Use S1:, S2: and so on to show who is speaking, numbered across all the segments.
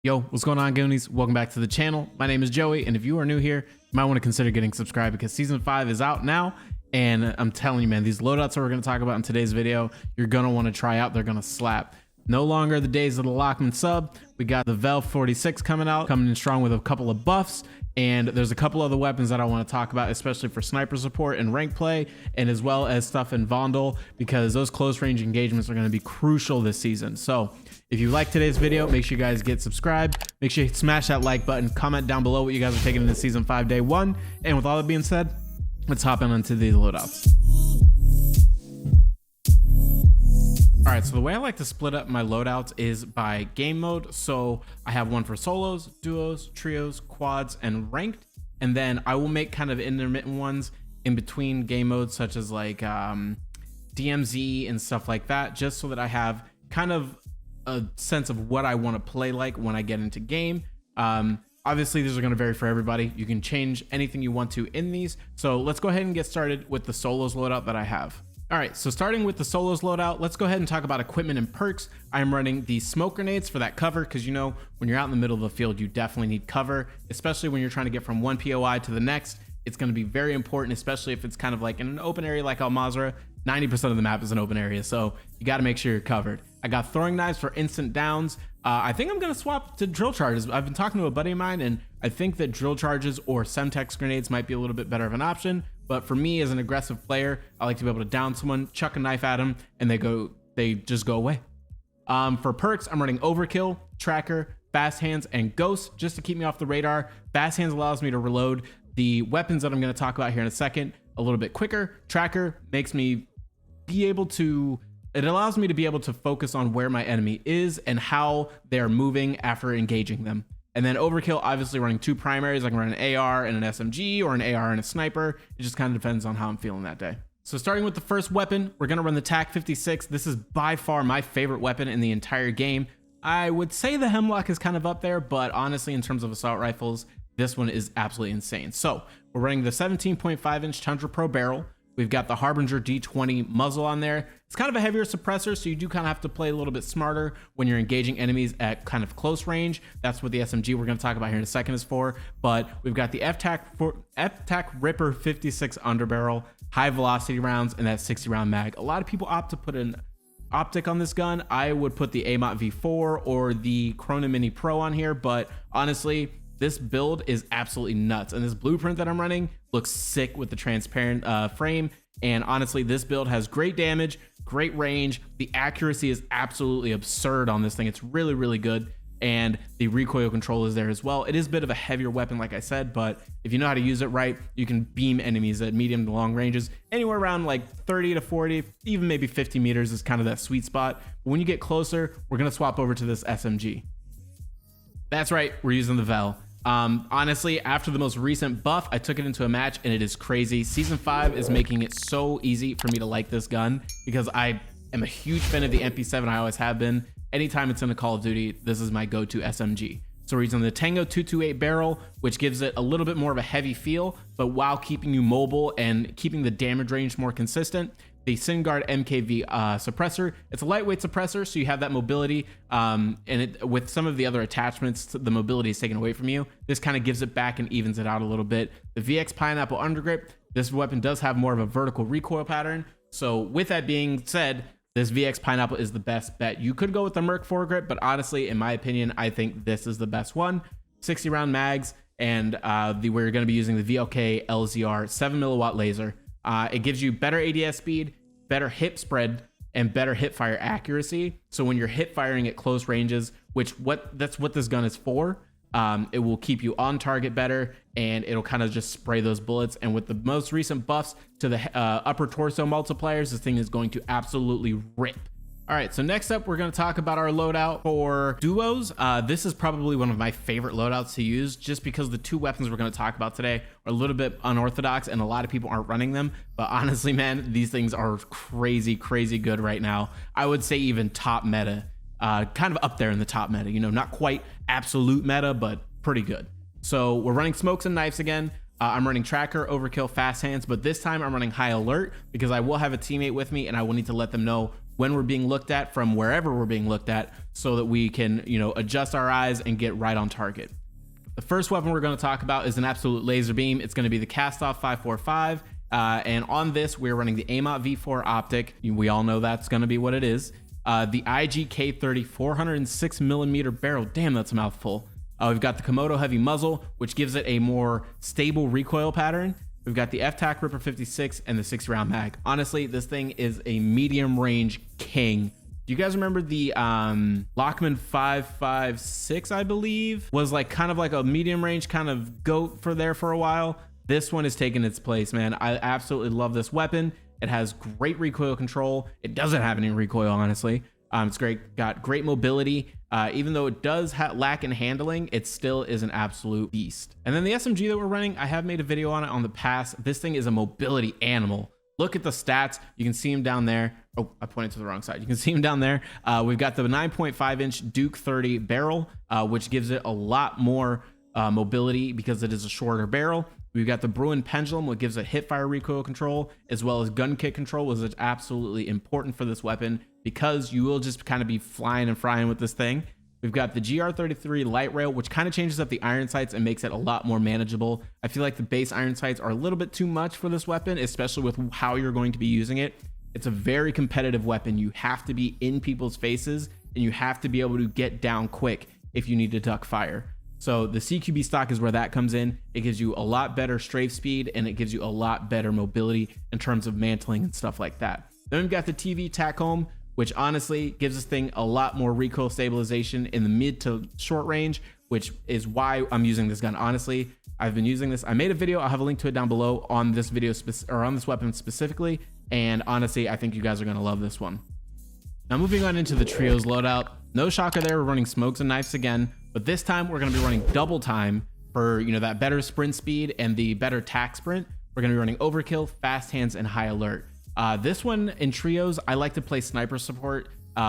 S1: Yo, what's going on, Goonies? Welcome back to the channel. My name is Joey, and if you are new here, you might want to consider getting subscribed because season 5 is out now. And I'm telling you, man, these loadouts that we're going to talk about in today's video, you're going to want to try out. They're going to slap. No longer the days of the Lockman sub. We got the Vel 46 coming out, coming in strong with a couple of buffs. And there's a couple other weapons that I want to talk about, especially for sniper support and rank play, and as well as stuff in Vondel, because those close range engagements are going to be crucial this season. So if you like today's video, make sure you guys get subscribed. Make sure you smash that like button. Comment down below what you guys are taking into season 5 day 1. And with all that being said, let's hop into the loadouts. All right, so the way I like to split up my loadouts is by game mode. So I have one for solos, duos, trios, quads, and ranked. And then I will make kind of intermittent ones in between game modes, such as like DMZ and stuff like that, just so that I have kind of a sense of what I want to play like when I get into game. Obviously, these are going to vary for everybody. You can change anything you want to in these. So let's go ahead and get started with the solos loadout that I have. All right, so starting with the solos loadout, let's go ahead and talk about equipment and perks. I'm running the smoke grenades for that cover because, you know, when you're out in the middle of the field, you definitely need cover, especially when you're trying to get from one POI to the next. It's going to be very important, especially if it's kind of like in an open area like Al Mazrah. 90% of the map is an open area, so you got to make sure you're covered. I got throwing knives for instant downs. I think I'm going to swap to drill charges. I've been talking to a buddy of mine, and I think that drill charges or Semtex grenades might be a little bit better of an option. But for me, as an aggressive player, I like to be able to down someone, chuck a knife at them, and they just go away. For perks, I'm running Overkill, Tracker, Fast Hands, and Ghost just to keep me off the radar. Fast Hands allows me to reload the weapons that I'm going to talk about here in a second a little bit quicker. Tracker makes me be able to, it allows me to be able to focus on where my enemy is and how they're moving after engaging them. And then Overkill, obviously running two primaries. I can run an AR and an SMG, or an AR and a sniper. It just kind of depends on how I'm feeling that day. So starting with the first weapon, we're gonna run the TAC 56. This is by far my favorite weapon in the entire game. I would say the Hemlock is kind of up there, but honestly, in terms of assault rifles, this one is absolutely insane. So we're running the 17.5-inch Tundra Pro barrel. We've got the Harbinger D20 muzzle on there. It's kind of a heavier suppressor, so you do kind of have to play a little bit smarter when you're engaging enemies at kind of close range. That's what the SMG we're going to talk about here in a second is for. But we've got the F-TAC Ripper 56 underbarrel, high velocity rounds, and that 60 round mag. A lot of people opt to put an optic on this gun. I would put the AMOT V4 or the Chrono Mini Pro on here, but honestly, this build is absolutely nuts, and this blueprint that I'm running looks sick with the transparent frame. And honestly, this build has great damage, great range. The accuracy is absolutely absurd on this thing. It's really, really good, and the recoil control is there as well. It is a bit of a heavier weapon, like I said, but if you know how to use it right, you can beam enemies at medium to long ranges. Anywhere around like 30 to 40, even maybe 50 meters is kind of that sweet spot. But when you get closer, we're gonna swap over to this SMG. That's right, we're using the Vel. Honestly, after the most recent buff, I took it into a match and it is crazy. Season 5 is making it so easy for me to like this gun because I am a huge fan of the MP7. I always have been. Anytime it's in a Call of Duty, this is my go-to SMG. So we're using the Tango 228 barrel, which gives it a little bit more of a heavy feel, but while keeping you mobile and keeping the damage range more consistent. The SynGuard MKV suppressor, it's a lightweight suppressor, so you have that mobility, and with some of the other attachments, the mobility is taken away from you. This kind of gives it back and evens it out a little bit. The VX Pineapple undergrip, this weapon does have more of a vertical recoil pattern. So with that being said, this VX Pineapple is the best bet. You could go with the Merc foregrip, but honestly, in my opinion, I think this is the best one. 60 round mags, and we're going to be using the VLK LZR 7 milliwatt laser. It gives you better ADS speed, better hip spread, and better hip fire accuracy. So when you're hip firing at close ranges, that's what this gun is for, it will keep you on target better, and it'll kind of just spray those bullets. And with the most recent buffs to the upper torso multipliers, this thing is going to absolutely rip. All right, so next up, we're going to talk about our loadout for duos. This is probably one of my favorite loadouts to use just because the two weapons we're going to talk about today are a little bit unorthodox and a lot of people aren't running them. But honestly, man, these things are crazy, crazy good right now. I would say even top meta, kind of up there in the top meta, you know, not quite absolute meta, but pretty good. So we're running smokes and knives again. I'm running Tracker, Overkill, Fast Hands, but this time I'm running High Alert because I will have a teammate with me and I will need to let them know when we're being looked at from wherever we're being looked at, so that we can, you know, adjust our eyes and get right on target. The first weapon we're going to talk about is an absolute laser beam. It's going to be the Cast-Off 545. And on this, we're running the MW2 optic. We all know that's going to be what it is. The IGK-30 406mm barrel. Damn, that's a mouthful. We've got the Komodo heavy muzzle, which gives it a more stable recoil pattern. We've got the FTAC Ripper 56 and the 60-round mag. Honestly, this thing is a medium range king. Do you guys remember the Lockman 556, I believe, was like kind of like a medium range kind of goat for a while? This one is taking its place, man. I absolutely love this weapon. It has great recoil control. It doesn't have any recoil, honestly. It's great, got great mobility. Even though it does lack in handling, it still is an absolute beast. And then the SMG that we're running, I have made a video on it on the past. This thing is a mobility animal. Look at the stats. You can see him down there. Oh, I pointed to the wrong side. You can see him down there. We've got the 9.5-inch Duke 30 barrel, which gives it a lot more mobility because it is a shorter barrel. We've got the Bruin pendulum, which gives it hip fire recoil control, as well as gun kick control, which is absolutely important for this weapon because you will just kind of be flying and frying with this thing. We've got the GR33 light rail, which kind of changes up the iron sights and makes it a lot more manageable. I feel like the base iron sights are a little bit too much for this weapon, especially with how you're going to be using it. It's a very competitive weapon. You have to be in people's faces and you have to be able to get down quick if you need to duck fire. So the CQB stock is where that comes in. It gives you a lot better strafe speed and it gives you a lot better mobility in terms of mantling and stuff like that. Then we've got the TV tack home, which honestly gives this thing a lot more recoil stabilization in the mid to short range, which is why I'm using this gun. Honestly, I've been using this. I made a video. I'll have a link to it down below on this video or on this weapon specifically. And honestly, I think you guys are going to love this one. Now moving on into the trios loadout. No shocker there. We're running smokes and knives again, but this time we're going to be running double time for, you know, that better sprint speed and the better tack sprint. We're going to be running overkill, fast hands, and high alert. This one in trios, I like to play sniper support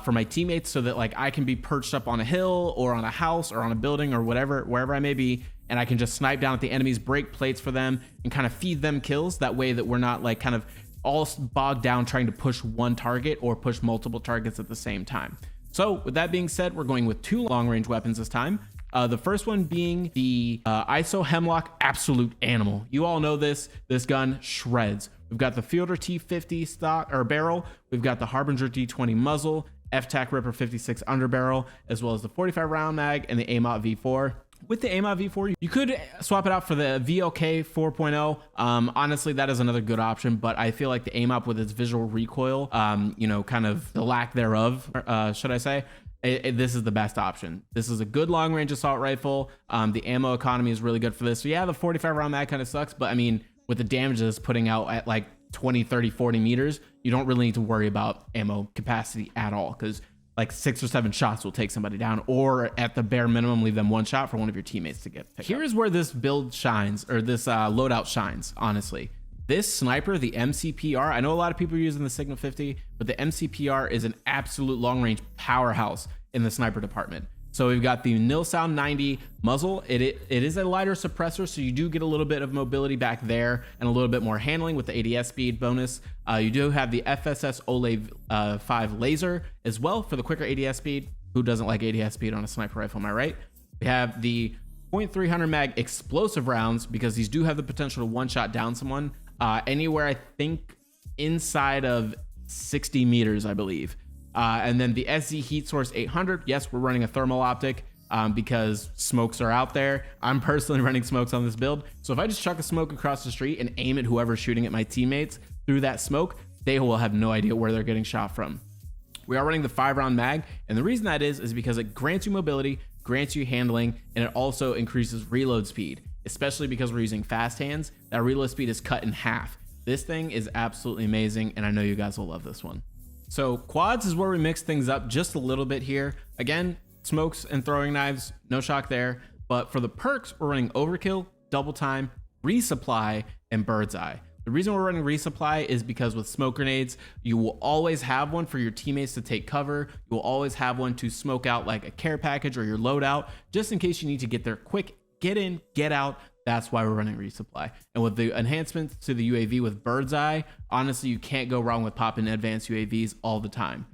S1: for my teammates so that like I can be perched up on a hill or on a house or on a building or whatever, wherever I may be, and I can just snipe down at the enemies, break plates for them, and kind of feed them kills. That way that we're not like kind of all bogged down trying to push one target or push multiple targets at the same time. So with that being said, we're going with two long range weapons this time. The first one being the ISO Hemlock Absolute Animal. You all know this gun shreds. We've got the Fielder T50 stock or barrel. We've got the Harbinger D20 muzzle, FTAC Ripper 56 underbarrel, as well as the 45 round mag and the AMOT V4. With the AMOT V4, you could swap it out for the VLK 4.0. Honestly, that is another good option, but I feel like the AMOT with its visual recoil, you know, kind of the lack thereof, should I say, this is the best option. This is a good long range assault rifle. The ammo economy is really good for this. So yeah, the 45 round mag kind of sucks, but I mean, with the damage that it's putting out at like 20, 30, 40 meters, you don't really need to worry about ammo capacity at all, because like 6 or 7 shots will take somebody down, or at the bare minimum, leave them one shot for one of your teammates to get picked up. Here is where this build shines, or this loadout shines, honestly. This sniper, the MCPR, I know a lot of people are using the Signal 50, but the MCPR is an absolute long-range powerhouse in the sniper department. So we've got the Nil Sound 90 muzzle. It is a lighter suppressor, so you do get a little bit of mobility back there and a little bit more handling with the ADS speed bonus. You do have the FSS Olay 5 laser as well for the quicker ADS speed. Who doesn't like ADS speed on a sniper rifle, am I right? We have the .300 mag explosive rounds, because these do have the potential to one-shot down someone anywhere, I think, inside of 60 meters, I believe. And then the SZ Heat Source 800. Yes, we're running a thermal optic because smokes are out there. I'm personally running smokes on this build. So if I just chuck a smoke across the street and aim at whoever's shooting at my teammates through that smoke, they will have no idea where they're getting shot from. We are running the 5-round mag, and the reason that is because it grants you mobility, grants you handling, and it also increases reload speed, especially because we're using fast hands. That reload speed is cut in half. This thing is absolutely amazing, and I know you guys will love this one. So quads is where we mix things up just a little bit here. Again, smokes and throwing knives, no shock there. But for the perks, we're running overkill, double time, resupply, and bird's eye. The reason we're running resupply is because with smoke grenades, you will always have one for your teammates to take cover. You will always have one to smoke out like a care package or your loadout, just in case you need to get there quick, get in, get out. That's why we're running resupply. And with the enhancements to the UAV with bird's eye, honestly, you can't go wrong with popping advanced UAVs all the time.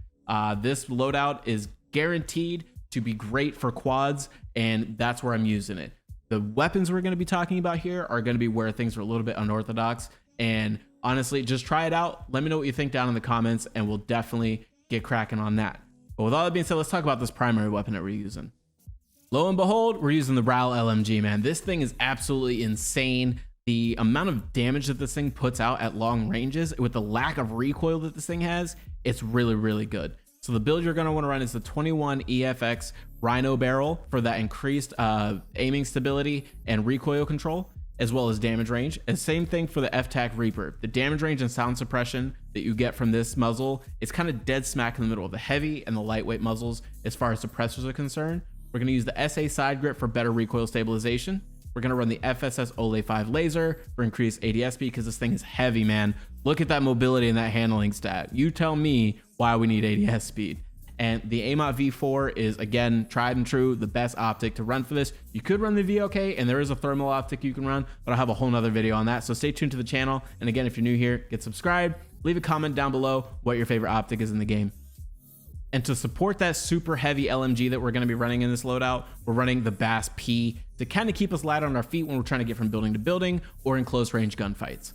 S1: This loadout is guaranteed to be great for quads, and that's where I'm using it. The weapons we're going to be talking about here are going to be where things are a little bit unorthodox, and honestly, just try it out. Let me know what you think down in the comments, and we'll definitely get cracking on that. But with all that being said, let's talk about this primary weapon that we're using. Lo and behold, we're using the RAAL LMG, man. This thing is absolutely insane. The amount of damage that this thing puts out at long ranges with the lack of recoil that this thing has, it's really, really good. So the build you're going to want to run is the 21 EFX Rhino barrel for that increased aiming stability and recoil control, as well as damage range. And same thing for the FTAC Reaper. The damage range and sound suppression that you get from this muzzle is kind of dead smack in the middle of the heavy and the lightweight muzzles as far as suppressors are concerned. We're going to use the SA side grip for better recoil stabilization. We're going to run the FSS Ole 5 laser for increased ADS speed because this thing is heavy, man. Look at that mobility and that handling stat. You tell me why we need ADS speed. And the MW2 is, again, tried and true, the best optic to run for this. You could run the VOK, and there is a thermal optic you can run, but I'll have a whole nother video on that. So stay tuned to the channel. And again, if you're new here, get subscribed. Leave a comment down below what your favorite optic is in the game. And to support that super heavy LMG that we're going to be running in this loadout, we're running the Bass P to kind of keep us light on our feet when we're trying to get from building to building or in close range gunfights.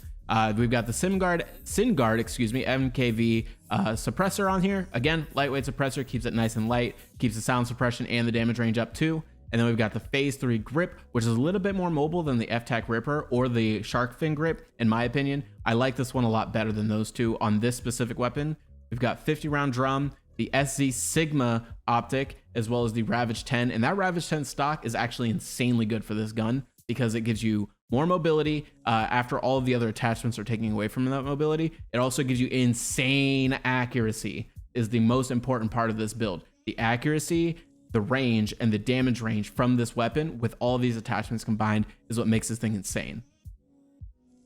S1: We've got the SynGuard, MKV suppressor on here. Again, lightweight suppressor, keeps it nice and light, keeps the sound suppression and the damage range up too. And then we've got the Phase 3 grip, which is a little bit more mobile than the FTAC Ripper or the Shark Fin grip, in my opinion. I like this one a lot better than those two on this specific weapon. We've got 50 round drum, the SZ Sigma optic, as well as the Ravage 10. And that Ravage 10 stock is actually insanely good for this gun because it gives you more mobility after all of the other attachments are taking away from that mobility. It also gives you insane accuracy, is the most important part of this build. The accuracy, the range, and the damage range from this weapon with all of these attachments combined is what makes this thing insane.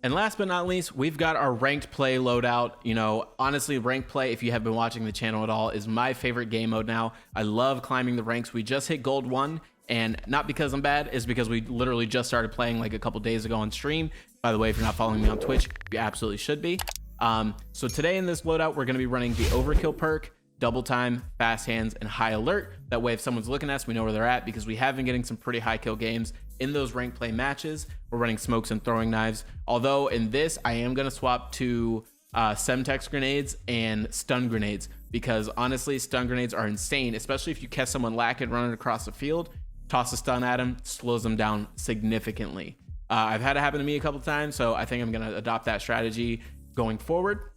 S1: And last but not least, we've got our ranked play loadout. You know, honestly, ranked play, if you have been watching the channel at all, is my favorite game mode now. I love climbing the ranks. We just hit gold 1, and not because I'm bad, it's because we literally just started playing like a couple days ago on stream. By the way, if you're not following me on Twitch, you absolutely should be. So today in this loadout, we're going to be running the Overkill perk, Double Time, Fast Hands, and High Alert. That way, if someone's looking at us, we know where they're at because we have been getting some pretty high kill games in those ranked play matches. We're running smokes and throwing knives. Although in this, I am going to swap to Semtex grenades and stun grenades because honestly, stun grenades are insane, especially if you catch someone lacking running across the field. Toss a stun at them, slows them down significantly. I've had it happen to me a couple times, so I think I'm going to adopt that strategy going forward.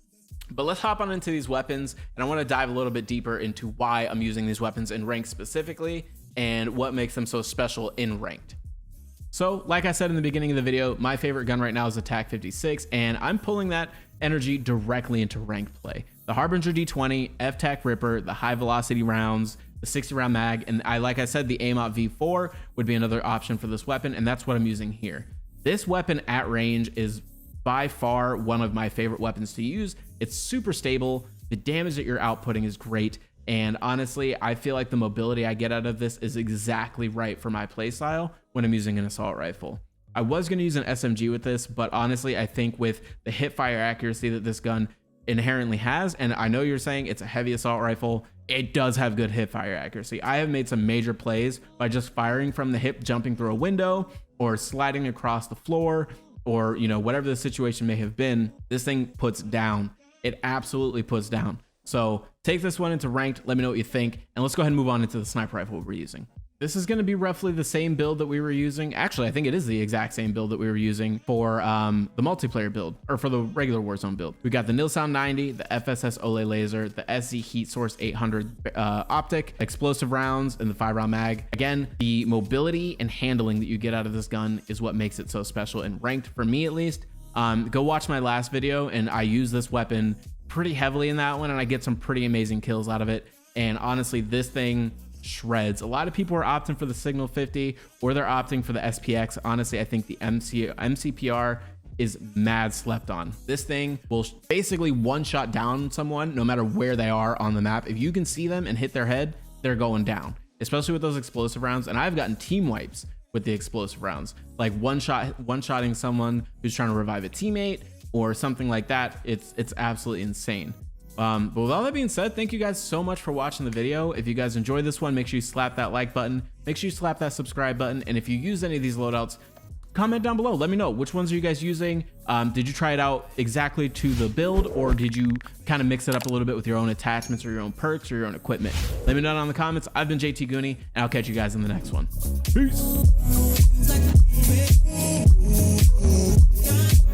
S1: But let's hop on into these weapons, and I want to dive a little bit deeper into why I'm using these weapons in ranked specifically and what makes them so special in ranked. So like I said in the beginning of the video, my favorite gun right now is the TAC 56, and I'm pulling that energy directly into ranked play. The Harbinger D20, FTAC Ripper, the high velocity rounds, the 60 round mag, and like I said, the MW2 would be another option for this weapon, and that's what I'm using here. This weapon at range is by far one of my favorite weapons to use. It's super stable. The damage that you're outputting is great. And honestly, I feel like the mobility I get out of this is exactly right for my playstyle when I'm using an assault rifle. I was going to use an SMG with this, but honestly, I think with the hip fire accuracy that this gun inherently has, and I know you're saying it's a heavy assault rifle, it does have good hip fire accuracy. I have made some major plays by just firing from the hip, jumping through a window or sliding across the floor, or, you know, whatever the situation may have been. This thing puts down. It absolutely puts down. So take this one into ranked. Let me know what you think. And let's go ahead and move on into the sniper rifle we're using. This is going to be roughly the same build that we were using. Actually, I think it is the exact same build that we were using for the multiplayer build, or for the regular Warzone build. We got the Nilsound 90, the FSS Ole laser, the SZ Heat Source 800 optic, explosive rounds, and the 5 round mag. Again, the mobility and handling that you get out of this gun is what makes it so special and ranked, for me at least. Go watch my last video, and I use this weapon pretty heavily in that one, and I get some pretty amazing kills out of it. And honestly, this thing shreds. A lot of people are opting for the Signal 50, or they're opting for the SPX. Honestly, I think the MCPR is mad slept on. This thing will basically one-shot down someone no matter where they are on the map. If you can see them and hit their head, they're going down, especially with those explosive rounds. And I've gotten team wipes
S2: with the explosive rounds, like one-shotting someone who's trying to revive a teammate or something like that. It's absolutely insane. But with all that being said, thank you guys so much for watching the video. If you guys enjoyed this one, make sure you slap that like button, make sure you slap that subscribe button, and if you use any of these loadouts, comment down below. Let me know, which ones are you guys using? Did you try it out exactly to the build, or did you kind of mix it up a little bit with your own attachments or your own perks or your own equipment? Let me know down in the comments. I've been JT Goonie, and I'll catch you guys in the next one. Peace.